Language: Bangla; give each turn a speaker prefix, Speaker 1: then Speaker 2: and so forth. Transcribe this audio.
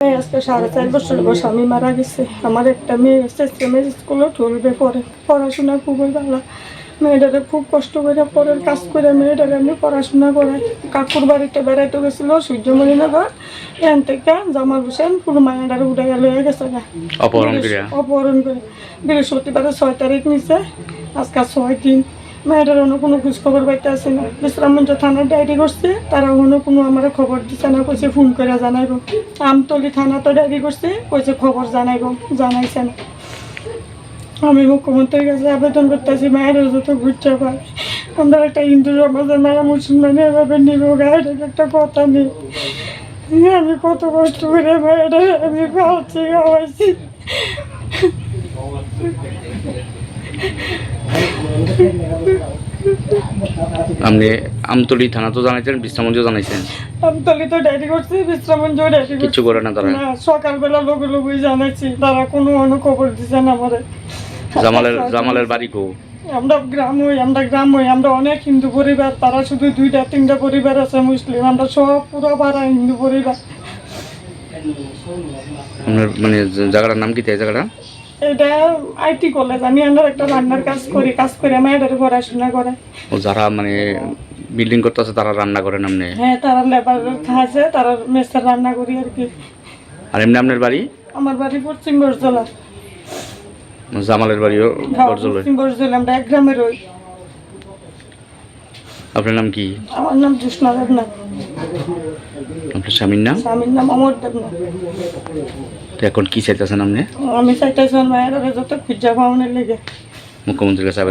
Speaker 1: আজকে 4.5 বছর স্বামী মারা গেছে। আমার একটা মেয়ে এসএসএমএস স্কুলে 12 পড়ে, পড়াশোনা খুবই ভালো। মেয়েটারে খুব কষ্ট করে পরের কাজ করে মেয়েটারে আমি পড়াশোনা করাই। কাকুর বাড়িতে বেড়াইতে গেছিলো সূর্যমণিনগর, এখান থেকে জামাল হোসেন পুরো মায়াটারে উঠাইয়া লইয়া গেছে অপহরণ করে। বৃহস্পতিবারে 6 তারিখ নিছে, আজকে 6 দিন। মেয়েটার অন্য কোনো খোঁজখবর পাইতে আসে না। বিশ্রামগঞ্জ থানায় ডায়েরি করছে, তারা অন্য কোনো আমার খবর দিচ্ছে না, কইছে ফোন করে জানাইব। আমতলি থানা তো ডায়েরি করছে, কইছে খবর জানাইছে না। আমি মুখ্যমন্ত্রীর কাছে আবেদন করতেছি, মায়ের যত ঘুরছে পায়। আমরা একটা হিন্দু সমাজের মায়ের মুসলমানের এভাবে নিব, গায়ের একটা কথা নেই। আমি কত কষ্ট করে মায়েরা আমি খাওয়াচ্ছি খাওয়াইছি।
Speaker 2: আপনি আমতলি থানা তো জানাইছেন, বিশ্রামগঞ্জ জানাইছেন?
Speaker 1: আমতলি তো ডায়েরি করছি, বিশ্রামগঞ্জ ডায়েরি করছি।
Speaker 2: কিছু করে না তারা?
Speaker 1: না, সকালবেলা লোকে জানাইছি, তারা কোনো খবর দিচ্ছে না আমাদের।
Speaker 2: জামালের বাড়ি কো?
Speaker 1: আমরা গ্রাম হই, আমরা অনেক হিন্দু পরিবার, তারা শুধু 2-3টা পরিবার আছে মুসলিম, আমরা সব পুরো পাড়া হিন্দু পরিবার।
Speaker 2: মানে জায়গাটার নাম কি? তাই জায়গাটা
Speaker 1: এটা আইটি কলেজ। আমি আমরা একটা রান্নার কাজ করে মেয়েদের পড়াশোনা করে।
Speaker 2: ও যারা মানে বিল্ডিং করতে আছে তারা রান্না করেন আপনি?
Speaker 1: হ্যাঁ, তারা লেবার আছে, তারা মেসের রান্না করি আর কি।
Speaker 2: আর এমনি আপনার বাড়ি?
Speaker 1: আমার বাড়ি পশ্চিম বরজলা।
Speaker 2: জামালের বাড়িও বরজলা?
Speaker 1: পশ্চিম বরজলা, আমরা এক গ্রামের রই।
Speaker 2: আপনার নাম কি?
Speaker 1: আমার নাম জ্যোৎস্না দেবনাথ।
Speaker 2: আপনার স্বামীর নাম?
Speaker 1: স্বামীর নাম অমর দেবনাথ।
Speaker 2: তো এখন কি চাইতেছেন আপনি?
Speaker 1: আমি চাইতেছি মায়ের যত খুঁজা পাওয়ানোর লেগে
Speaker 2: মুখ্যমন্ত্রীর কাছে